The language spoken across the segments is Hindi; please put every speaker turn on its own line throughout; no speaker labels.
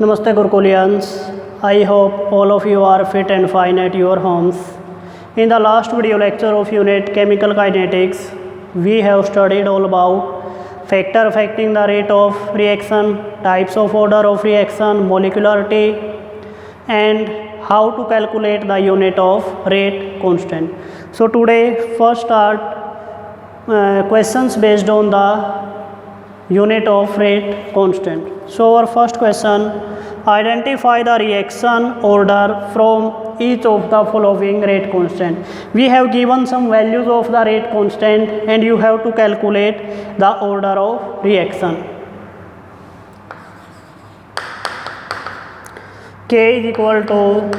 Namaste Gurkulians. I hope all of you are fit and fine at your homes. In the last video lecture of unit Chemical Kinetics, we have studied all about factor affecting the rate of reaction, types of order of reaction, molecularity, and how to calculate the unit of rate constant. So today first start questions based on the unit of rate constant. So our first question, identify the reaction order from each of the following rate constant. We have given some values of the rate constant and you have to calculate the order of reaction. K is equal to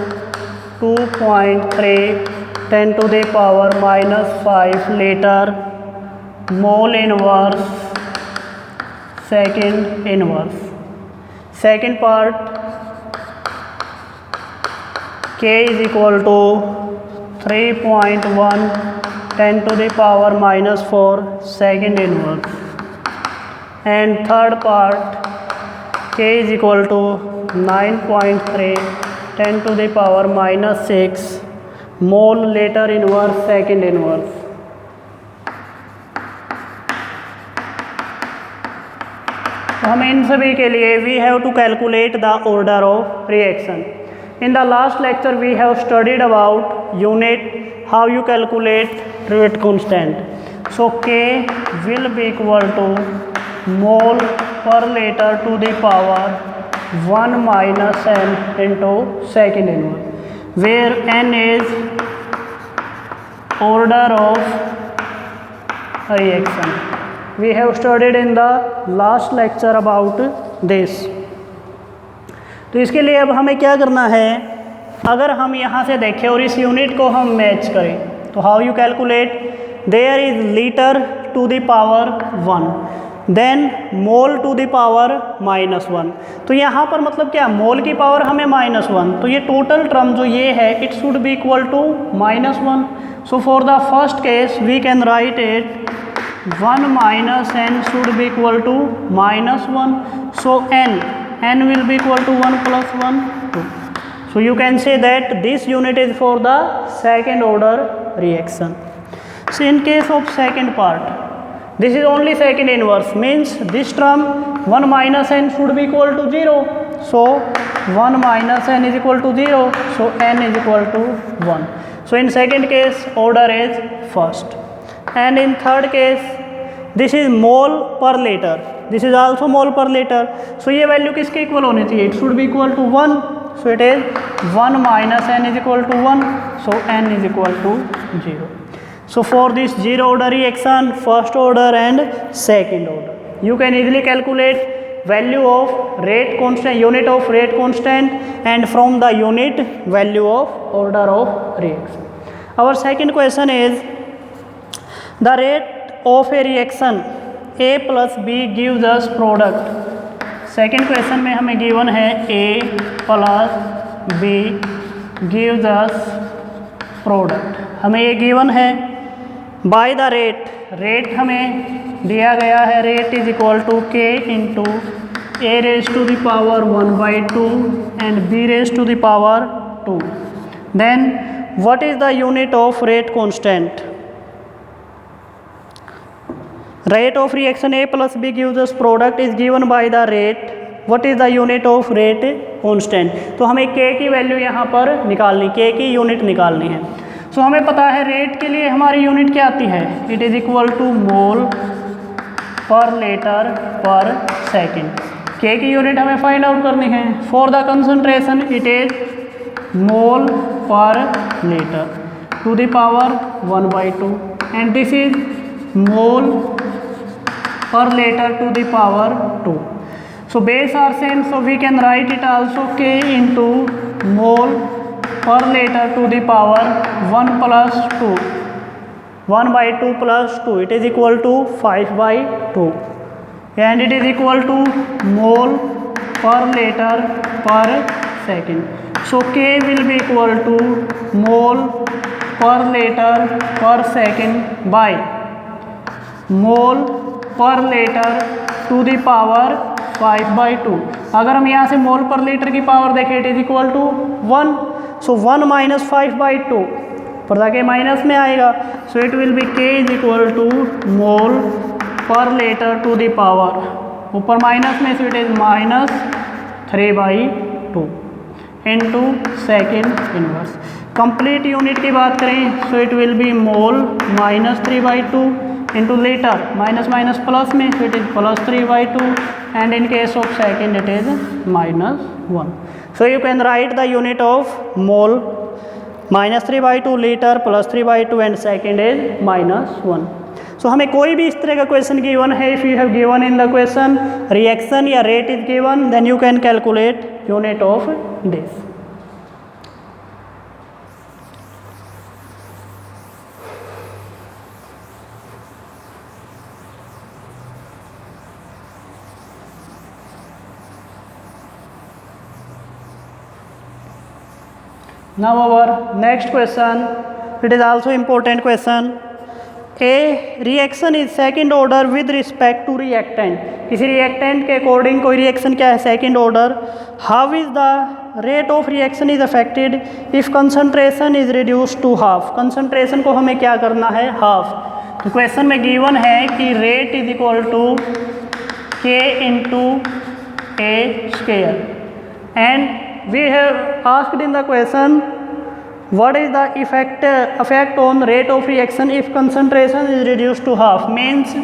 2.3 10 to the power minus 5 liter mole inverse second inverse. Second part, K is equal to 3.1 10 to the power minus 4 second inverse. And third part, K is equal to 9.3 10 to the power minus 6 mole liter inverse second inverse. हम इन सभी के लिए we have to calculate the order of reaction. In the last lecture we have studied about unit how you calculate rate constant. So k will be equal to mole per litre to the power 1 minus n into second inverse, where n is order of reaction. We have studied in the last lecture about this. तो इसके लिए अब हमें क्या करना है, अगर हम यहाँ से देखें और इस यूनिट को हम मैच करें तो how you calculate. There is litre to the power 1, then mole to the power minus 1. तो यहाँ पर मतलब क्या, मोल की पावर हमें माइनस 1, तो ये टोटल टर्म जो ये है it should be equal to minus 1. So for the first case we can write it 1 minus n should be equal to minus 1. So n will be equal to 1 plus 1, 2. So you can say that this unit is for the second order reaction. So in case of second part, this is only second inverse, means this term 1 minus n should be equal to 0. So 1 minus n is equal to 0. So n is equal to 1. So in second case order is first. And in third case this is mole per liter, this is also mole per liter. So ये वैल्यू किसके इक्वल होनी चाहिए, it should be equal to 1. So it is 1 minus n is equal to 1. So n is equal to 0. So for this zero order reaction, first order and second order, you can easily calculate value of rate constant, unit of rate constant, and from the unit value of order of reaction. Our second question is the rate of a reaction A plus B gives us product. Second question में हमें गिवन है A plus B gives us product. हमें ये गिवन है बाय द रेट. रेट हमें दिया गया है, rate is equal to K into A raise to the power 1/2 and B raise to the power 2. Then what is the unit of rate constant. Rate of reaction A plus B gives us product is given by the rate. What is the unit of rate constant? तो हमें K की वैल्यू यहाँ पर निकालनी, K की यूनिट निकालनी है. सो हमें पता है रेट के लिए हमारी यूनिट क्या आती है, it is equal to mole per litre per second. K की यूनिट हमें फाइंड आउट करनी है. For the concentration it is mole per litre to the power 1/2 and this is mole per liter to the power 2. So base are same, so we can write it also K into mole per liter to the power 1 plus 2, 1/2 plus 2, it is equal to 5/2, and it is equal to mole per liter per second. So K will be equal to mole per liter per second by mole per liter to the power 5/2। अगर हम यहाँ से मोल पर लीटर की पावर देखें it is equal to 1, so 1 minus 5/2 पर जाके माइनस में आएगा, so it will be k is equal to mole per litre to the power, ऊपर माइनस में, so it is minus 3/2 into second inverse. Complete unit की बात करें so it will be mole minus 3/2 into litre, minus minus plus में, so it is plus 3/2 and in case of second it is -1। So you can write the unit of mole -3/2 litre plus 3/2 and second is -1। So हमें कोई भी इस तरह का क्वेश्चन गिवन है, if you have given in the question reaction या rate is given, then you can calculate unit of this. Now our next question, it is also important question. A reaction is second order with respect to reactant. किसी reactant के according कोई reaction क्या है second order. How is the rate of reaction is affected if concentration is reduced to half. concentration को हमें क्या करना है half. तो question में given है कि rate is equal to K into A square and we have asked in the question what is the effect on rate of reaction if concentration is reduced to half. means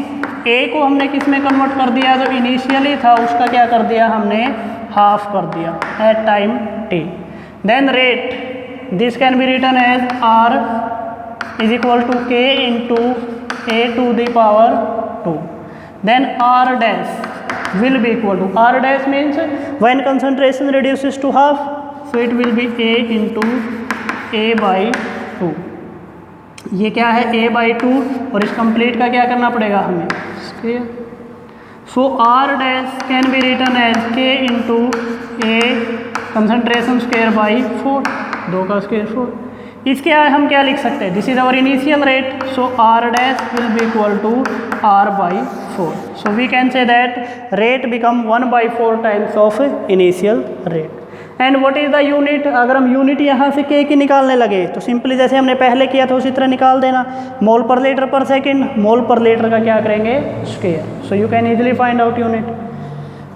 A को हमने किस में कन्वर्ट कर दिया, जो इनिशियली था उसका क्या कर दिया हमने हाफ कर दिया at time t. Then rate this can be written as R is equal to K into A to the power 2. Then R dash will be equal to R dash means when concentration reduces to half, so it will be A into A/2. ये क्या है A/2 और इस कंप्लीट का क्या करना पड़ेगा हमें square. So R dash can be written as K into A concentration square by 4, 2 का स्क्वायर 4. इसके हम क्या लिख सकते हैं, this is our initial rate, so R dash will be equal to R/4. So we can say that rate become 1/4 times of initial rate. And what is the unit? अगर हम यूनिट यहाँ से K की निकालने लगे तो सिंपली जैसे हमने पहले किया था उसी तरह निकाल देना. मोल पर लीटर पर सेकेंड, मोल पर लीटर का क्या करेंगे square. So you can easily find out unit.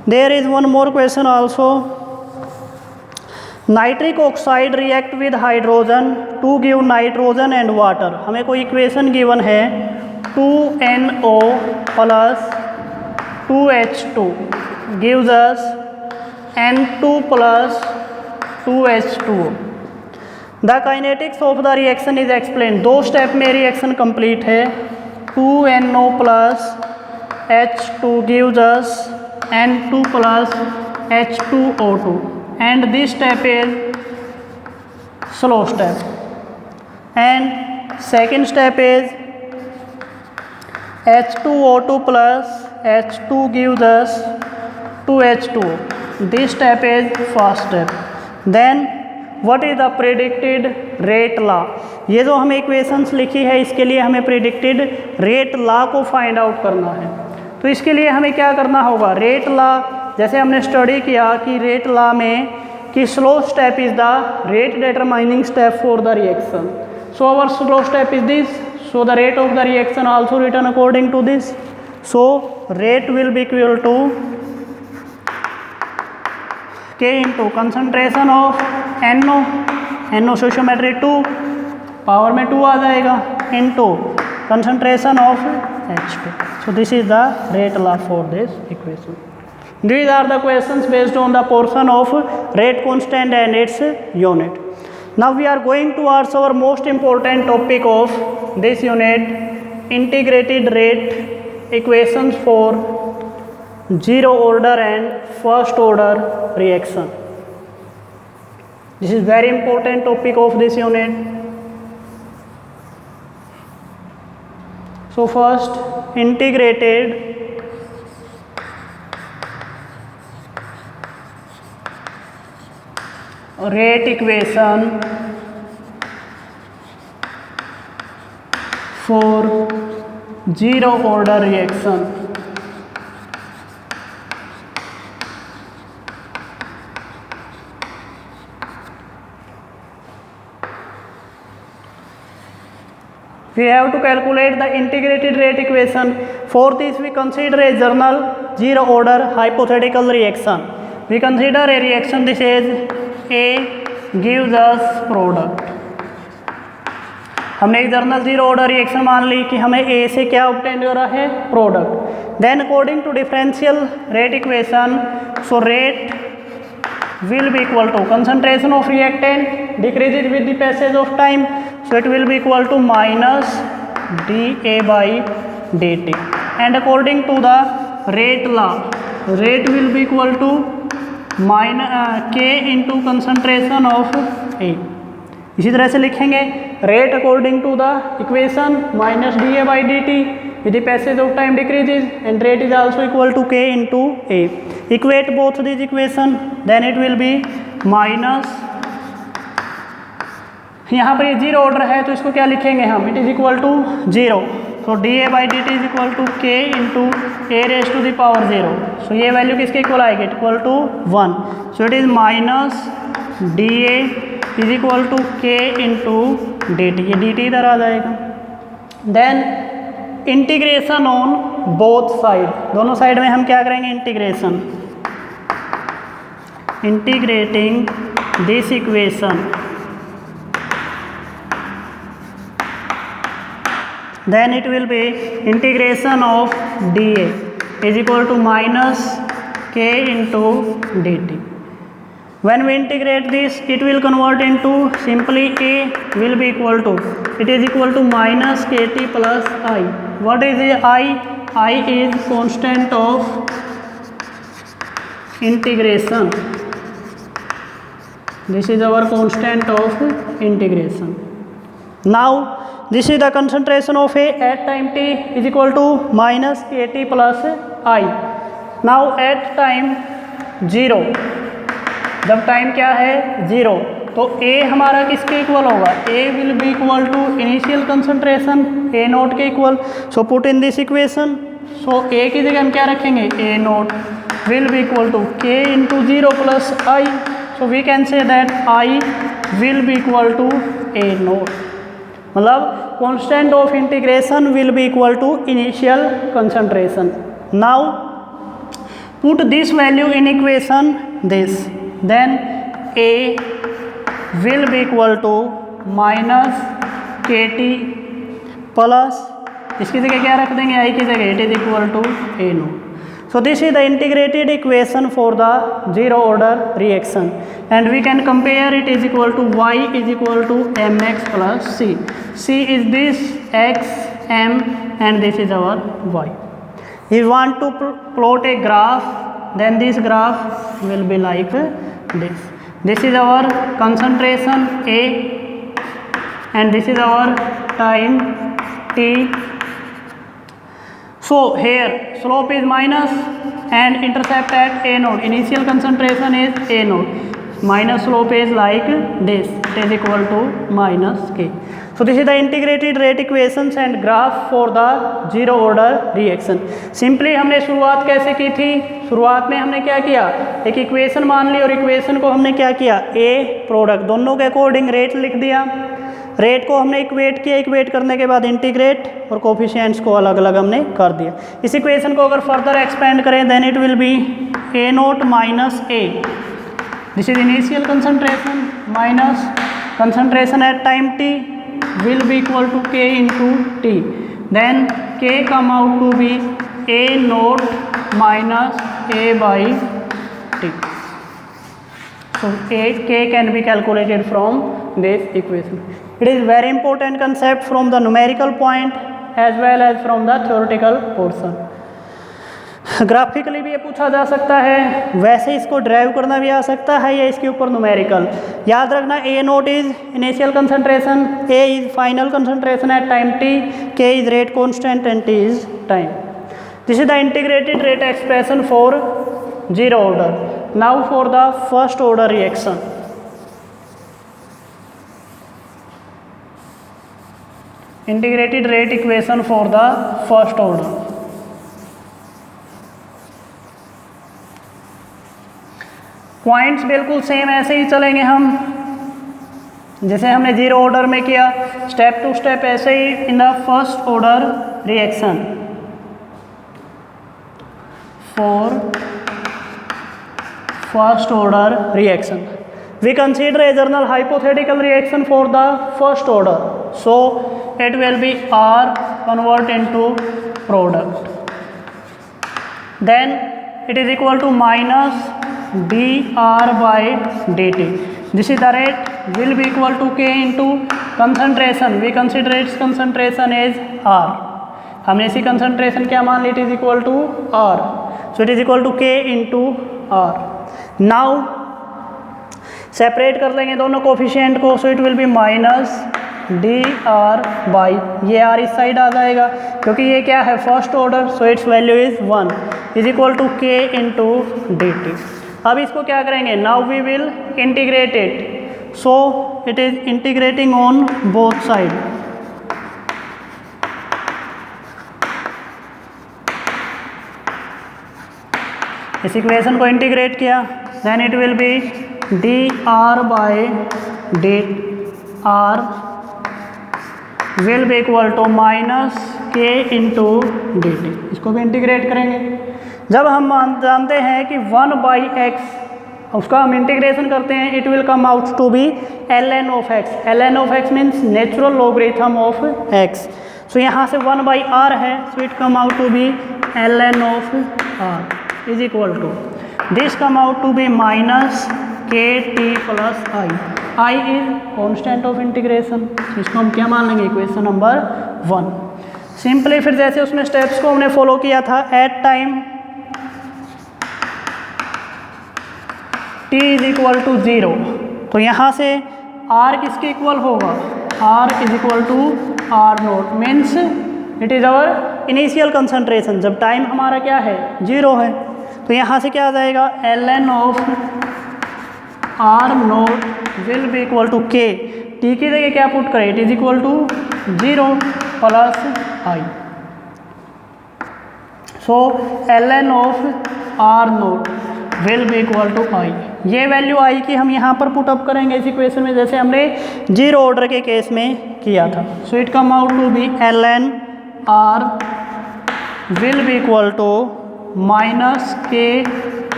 There is one more question also. Nitric oxide react with hydrogen to give nitrogen and water. हमें कोई इक्वेशन गिवन है 2NO plus 2H2 gives us N2 plus 2H2O. The kinetics of the reaction is explained. 2 step में रिएक्शन कंप्लीट है. 2NO plus H2 gives us N2 plus H2O2 and this step is slow step. And second step is H2O2 plus H2 gives us 2H2O. This step is first step. Then what is the predicted rate law? ये जो हमें इक्वेशंस लिखी है इसके लिए हमें प्रिडिक्टेड रेट लॉ को फाइंड आउट करना है. तो इसके लिए हमें क्या करना होगा, रेट लॉ जैसे हमने स्टडी किया कि रेट लॉ में कि slow step is the rate determining step for the reaction. So our slow step is this. So the rate of the reaction also written according to this. So rate will be equal to K into concentration of NO, NO stoichiometry 2, power में 2 आ जाएगा, into concentration of H2. So this is the rate law for this equation. These are the questions based on the portion of rate constant and its unit. Now we are going towards our most important topic of this unit, integrated rate equations for zero order and first order reaction. This is very important topic of this unit. So first, integrated rate equation for zero order reaction. We have to calculate the integrated rate equation. For this we consider a general zero order hypothetical reaction. We consider a reaction this is A gives us product. हमने एक जर्नल जीरो ऑर्डर रिएक्शन मान ली कि हमें ए से क्या ऑब्टेन हो रहा है, product. Then according to differential rate equation, so rate will be equal to concentration of reactant decreases with the passage of time, so it will be equal to minus dA by dt. And according to the rate law, rate will be equal to k into concentration of A. इसी तरह से लिखेंगे rate according to the equation minus D A by D T with the passage of time decreases and rate is also equal to K into A. Equate both this equation, then it will be minus, यहाँ पर ये जीरो ऑर्डर है तो इसको क्या लिखेंगे हम, it is equal to zero. So D A by D T is equal to K into A raise to the power zero. So ये वैल्यू किसके इक्वल आएगी, equal to 1. So it is minus D A is equal to K into D T. ये डी टी इधर आ जाएगा. Then integration on both side, दोनों साइड में हम क्या करेंगे, integration. Integrating this equation, then it will be integration of dA is equal to minus k into dt. When we integrate this, it will convert into simply A will be equal to, it is equal to minus kt plus I. What is the I? I is constant of integration. This is our constant of integration. Now this is the concentration of A at time t is equal to minus kt plus I. Now at time 0, जब टाइम क्या है 0, तो A हमारा किसके इक्वल होगा, A will be equal to initial concentration A naught के equal. So put in this equation, so A की जगह हम क्या रखेंगे, A naught will be equal to K into 0 plus I. So we can say that I will be equal to A naught. मतलब constant of integration will be equal to initial concentration. Now put this value in equation this, then A will be equal to minus kt plus, इसकी जगह क्या रख देंगे, I की जगह, it is equal to A note. So this is the integrated equation for the zero order reaction, and we can compare it is equal to y is equal to mx plus c. C is this x, m, and this is our y. If you want to plot a graph, then this graph will be like this. This is our concentration A, and this is our time t. So here slope is minus and intercept at A node. Initial concentration is A node. Minus slope is like this. It is equal to minus k. So this is the integrated rate equations and graph for the zero order reaction. Simply हमने शुरुआत कैसे की थी, शुरुआत में हमने क्या किया, एक इक्वेशन मान ली और इक्वेशन को हमने क्या किया, A प्रोडक्ट दोनों के अकॉर्डिंग रेट लिख दिया. रेट को हमने इक्वेट किया, इक्वेट करने के बाद इंटीग्रेट और कोफिशिएंट्स को अलग अलग हमने कर दिया. इस इक्वेशन को अगर फर्दर एक्सपेंड करें, then it will be A naught minus A. This is initial concentration minus concentration at time t will be equal to k into t. Then k come out to be A naught minus A by t. So k can be calculated from this equation. It is very important concept from the numerical point as well as from the theoretical portion. Graphically भी ये पूछा जा सकता है, वैसे इसको ड्राइव करना भी आ सकता है, या इसके ऊपर न्यूमेरिकल. याद रखना A naught is initial concentration, A is final concentration at time t, K is rate constant and T is time. This is the integrated rate expression for zero order. Now for the first order reaction. Integrated rate equation for the first order. Points बिल्कुल सेम ऐसे ही चलेंगे हम. जैसे हमने जीरो ऑर्डर में किया, स्टेप टू स्टेप ऐसे ही in the first order reaction for first order reaction we consider a general hypothetical reaction for the first order, so it will be R convert into product, then it is equal to minus dR by dt. This is the rate will be equal to K into concentration, we consider its concentration as R, हमने इसी concentration क्या मान ली, it is equal to R, so it is equal to K into R. Now separate कर लेंगे दोनों कोफिशिएंट को, so it will be minus D R by, ये आर इस साइड आ जाएगा क्योंकि ये क्या है first order, so its value is 1 is equal to K into D T. अब इसको क्या करेंगे, now we will integrate it, so it is integrating on both side. इस इक्वेशन को इंटीग्रेट किया, then it will be D R by D R will be equal to minus K into D T. इसको भी इंटीग्रेट करेंगे. जब हम जानते हैं कि 1 बाई एक्स उसका हम इंटीग्रेशन करते हैं, it will come out to be L N of X. L N of X means natural logarithm of X. So यहाँ से 1 बाई आर है, so it come out to be L N of R is equal to this come out to be minus K T plus I. I is constant of integration, इसको हम क्या मान लेंगे, इक्वेशन नंबर 1. सिंपली फिर जैसे उसमें स्टेप्स को हमने फॉलो किया था, at time t is equal to 0, तो यहाँ से r किसके इक्वल होगा, r is equal to R naught, means it is our initial concentration. जब टाइम हमारा क्या है 0 है, तो यहाँ से क्या आ जाएगा, L N of R naught will be equal to K. T की जगह क्या पुट करें, it is equal to 0 plus I. So L N of R naught will be equal to I. ये वैल्यू आई की हम यहाँ पर पुट अप करेंगे इस इक्वेशन में, जैसे हमने जीरो ऑर्डर के केस में किया था. So it come out to be L N R will be equal to minus K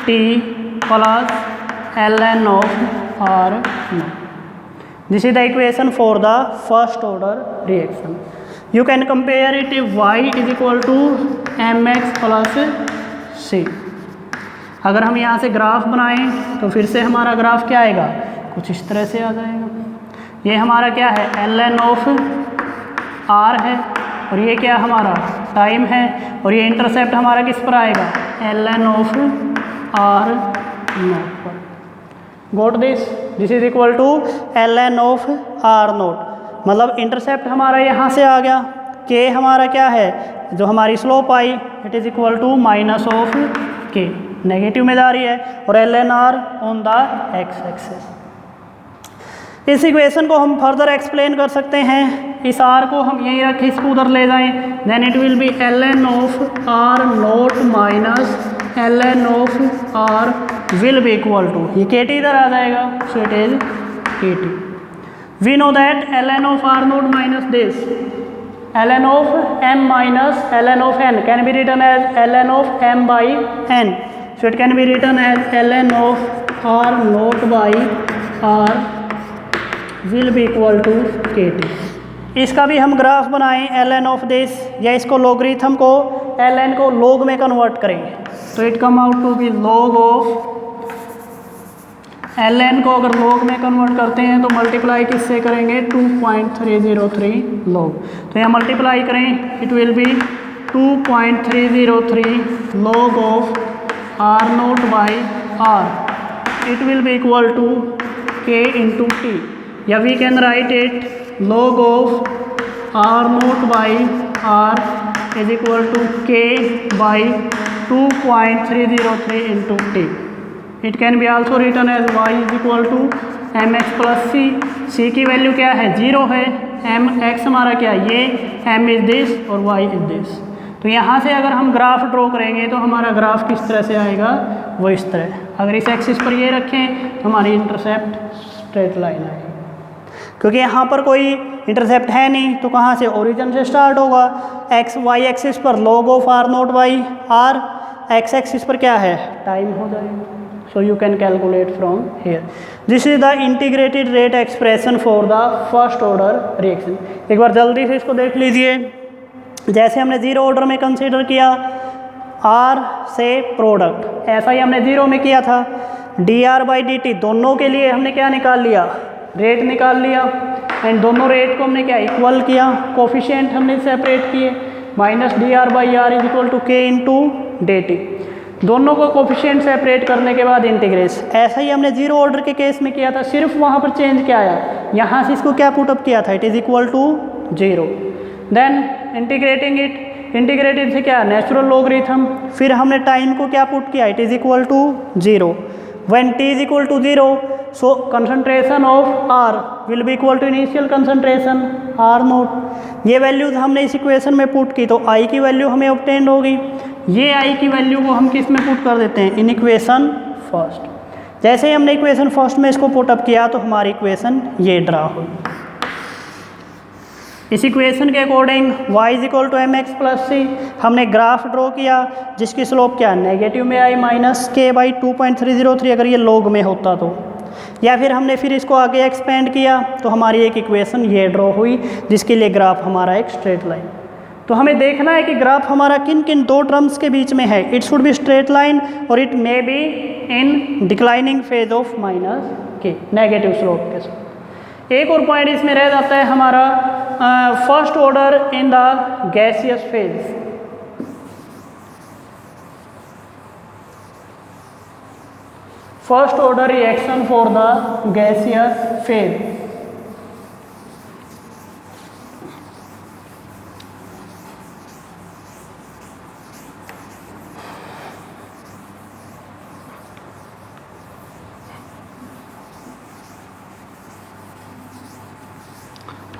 T plus ln of r naught. This is the equation for the first order reaction. You can compare it if y is equal to mx plus c. अगर हम यहाँ से ग्राफ बनाएं तो फिर से हमारा ग्राफ क्या आएगा, कुछ इस तरह से आ जाएगा. ये हमारा क्या है, ln of r है, और ये क्या हमारा टाइम है, और ये इंटरसेप्ट हमारा किस पर आएगा, ln of r naught पर. Got this is equal to L N of R naught, मतलब इंटरसेप्ट हमारा यहाँ से आ गया, के हमारा क्या है, जो हमारी स्लोप आई, it is equal to minus of K, negative में जा रही है, और L N R on the X axis. इस इक्वेशन को हम फर्दर एक्सप्लेन कर सकते हैं. इस आर को हम यहीं रखें, इसको उधर ले जाएं, then it will be L N of R naught minus L N of R will be equal to, ये के टी इधर आ जाएगा, so it is K T. We know that L N of R naught minus this L N of M minus L N of N can be written as L N of M by N, so it can be written as L N of R naught by R will be equal to K T. इसका भी हम ग्राफ बनाएं एल एन ऑफ दिस, या इसको लोगरिथम को एल एन को लोग में कन्वर्ट करें, तो it come out to be log of L N को अगर लॉग में कन्वर्ट करते हैं तो मल्टीप्लाई किससे करेंगे, 2.303 लॉग. तो यहाँ मल्टीप्लाई करें, it will be 2.303 log of R naught by R, it will be equal to K into T, या we can write it log of r naught by r is equal to k by 2.303 into t. It can be also written as y is equal to mx plus c. c की वैल्यू क्या है, 0 है, mx हमारा क्या है, ये m इज दिस और y इज दिस. तो यहाँ से अगर हम ग्राफ ड्रॉ करेंगे तो हमारा ग्राफ किस तरह से आएगा, वो इस तरह. अगर इस एक्सिस पर ये रखें तो हमारी इंटरसेप्ट स्ट्रेट लाइन आएगी. क्योंकि यहाँ पर कोई इंटरसेप्ट है नहीं, तो कहाँ से, ओरिजिन से स्टार्ट होगा। एक्स वाई एक्सिस पर log of R naught by R, X axis पर क्या है, टाइम हो जाएगा। So you can calculate from here. This is the integrated rate expression for the first order reaction. एक बार जल्दी से इसको देख लीजिए। जैसे हमने जीरो ऑर्डर में कंसीडर किया आर से प्रोडक्ट, ऐसा ही हमने जीरो में किया था। D R by D T दोनों के लिए हमने क्या निकाल लिया, रेट निकाल लिया, एंड दोनों रेट को हमने क्या इक्वल किया, कोफिशिएंट हमने सेपरेट किए। Minus D R by R is equal to K into D T, दोनों को कोफिशिएंट सेपरेट करने के बाद इंटीग्रेस। ऐसा ही हमने जीरो ऑर्डर के केस में किया था, सिर्फ वहाँ पर चेंज क्या आया, यहाँ से इसको क्या पुटअप किया था, it is equal to zero. Then integrating it, integrated से क्या, नेचुरल लॉगरिथम, फिर हमने टाइम को क्या पुट किया, it is equal to zero. When T is equal to zero, so concentration of R will be equal to initial concentration R naught. ये वैल्यूज हमने इस इक्वेशन में पुट की, तो आई की वैल्यू हमें ऑब्टेन होगी। ये आई की वैल्यू को हम किस में पुट कर देते हैं, इन इक्वेशन फर्स्ट। जैसे ही हमने इक्वेशन फर्स्ट में इसको पुटअप किया तो हमारी इक्वेशन ये ड्रा हुई। इस इक्वेशन के according y is equal to M X plus C, हमने ग्राफ ड्रॉ किया जिसकी स्लोप क्या नेगेटिव में आई माइनस के बाई 2.303 अगर ये लॉग में होता तो, या फिर हमने फिर इसको आगे एक्सपेंड किया तो हमारी एक इक्वेशन ये ड्रॉ हुई जिसके लिए ग्राफ हमारा एक स्ट्रेट लाइन। तो हमें देखना है कि ग्राफ हमारा किन किन दो टर्म्स के बीच में है। It should be straight line और it may be in declining phase of minus K, negative slope के साथ। एक और पॉइंट इसमें रह जाता है हमारा first order in the gaseous phase. First order reaction for the gaseous phase.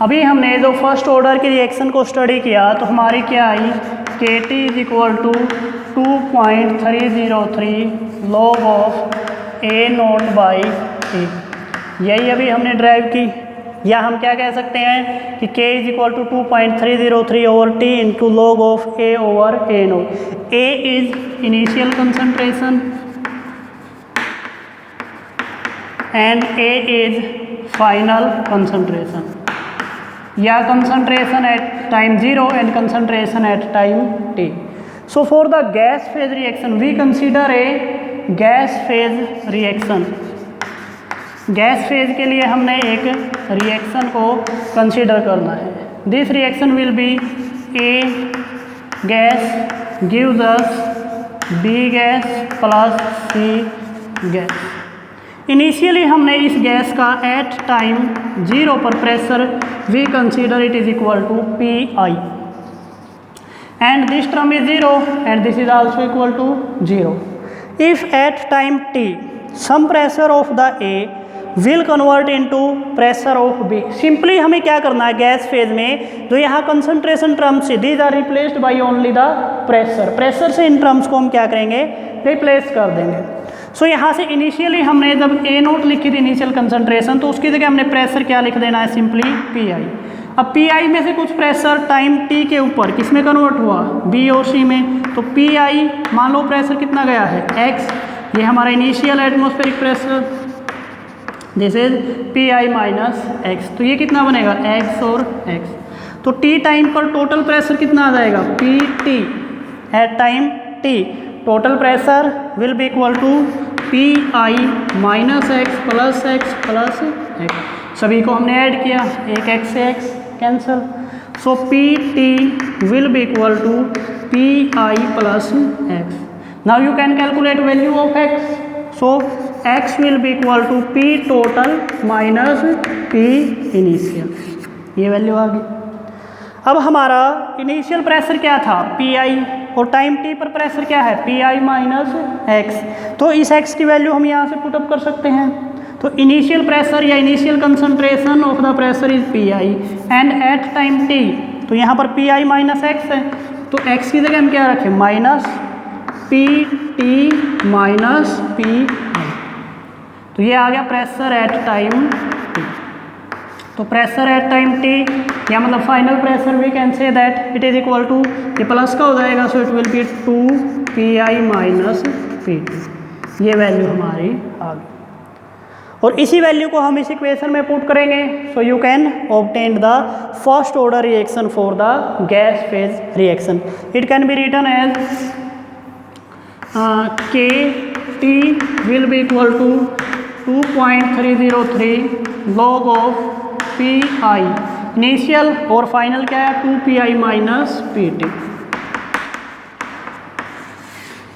अभी हमने जो फर्स्ट ऑर्डर की रिएक्शन को स्टडी किया तो हमारी क्या आई, K T is equal to 2.303 log of A naught by A. यही अभी हमने ड्राइव की, या हम क्या कह सकते हैं कि K is equal to 2.303 over T into log of A over A naught. A is initial concentration and A is final concentration, या concentration at time 0 and concentration at time t. So for the gas phase reaction we consider a gas phase reaction. Gas phase के लिए हमने एक रिएक्शन को कंसीडर करना है। This reaction will be A gas gives us B gas plus C gas. Initially हमने इस गैस का एट टाइम 0 पर pressure we consider it is equal to P I, and this term is 0 and this is also equal to 0। If at time t some pressure of the A will convert into pressure of B. Simply हमें क्या करना है, गैस फेज में जो यहाँ कंसंट्रेशन टर्म्स है these are replaced by only the pressure. Pressure से इन टर्म्स को हम क्या करेंगे, रिप्लेस कर देंगे। सो यहाँ से इनिशियली हमने जब ए नोट लिखी थी इनिशियल कंसंट्रेशन, तो उसकी जगह हमने प्रेशर क्या लिख देना है, सिंपली पी आई। अब पी आई में से कुछ प्रेशर टाइम टी के ऊपर किस में कन्वर्ट हुआ, बी और सी में। तो पी आई मान लो प्रेशर कितना गया है, एक्स, ये हमारा initial atmospheric pressure, this is P I minus X. तो ये कितना बनेगा, एक्स और एक्स। तो टी टाइम पर टोटल प्रेशर कितना आ जाएगा, P T at time T. Total pressure will be equal to P I minus X plus X. सभी को हमने ऐड किया, एक एक्स से X cancel. So P T will be equal to P I plus X. Now you can calculate value of X. So X will be equal to P total minus P initial, ये वैल्यू आ गई। अब हमारा इनिशियल प्रेशर क्या था, पी आई, और टाइम टी पर प्रेशर क्या है, पी आई माइनस एक्स। तो इस एक्स की वैल्यू हम यहाँ से पुटअप कर सकते हैं। तो इनिशियल प्रेशर या initial concentration of the pressure is P I and at time T, तो यहाँ पर पी आई माइनस एक्स है, तो एक्स की जगह हम क्या रखें, minus P T minus P I. तो ये आ गया प्रेशर एट टाइम टी। तो प्रेशर एट टाइम टी, या मतलब final pressure we can say that it is equal to, ये प्लस का हो जाएगा, so it will be 2 PI minus PT। ये वैल्यू हमारी आ गई, और इसी वैल्यू को हम इस इक्वेशन में पुट करेंगे, so you can obtain the first order reaction for the gas phase reaction. It can be written as KT will be equal to 2.303 log of PI initial, और फाइनल क्या है 2 PI माइनस PT।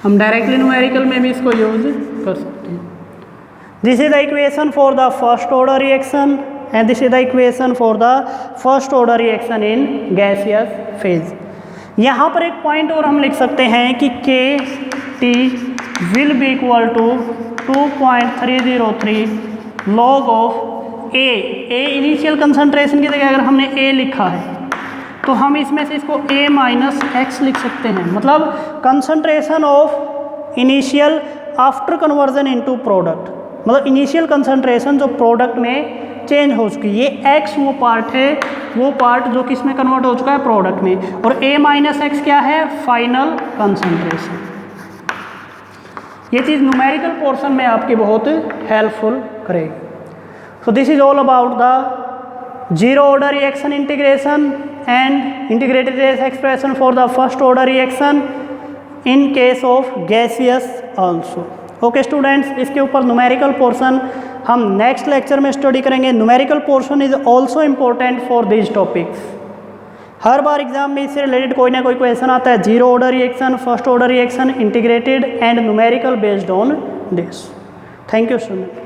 हम डायरेक्टली न्यूमेरिकल में भी इसको यूज कर सकते हैं। This is the equation for the first order reaction and this is the equation for the first order reaction in gaseous phase. यहाँ पर एक पॉइंट और हम लिख सकते हैं कि KT will be equal to 2.303 log of A initial concentration की जगह अगर हमने A लिखा है तो हम इसमें से इसको A माइनस एक्स लिख सकते हैं, मतलब concentration of initial after conversion into product, मतलब इनिशियल कंसंट्रेशन जो प्रोडक्ट में चेंज हो चुकी है, ये x वो पार्ट है, वो पार्ट जो किस में कन्वर्ट हो चुका है प्रोडक्ट में, और A माइनस एक्स क्या है फाइनल कंसंट्रेशन। ये चीज़ न्यूमेरिकल पोर्शन में आपकी बहुत हेल्पफुल करेगी। So this is all about the zero order reaction integration and integrated expression for the first order reaction in case of gaseous also. Okay students, इसके ऊपर न्यूमेरिकल पोर्शन हम नेक्स्ट लेक्चर में स्टडी करेंगे। Numerical portion is also important for this topics. Her bar exam में इससे रिलेटेड कोई ना कोई क्वेश्चन आता है, zero order reaction, first order reaction, integrated and numerical based on this. Thank you student.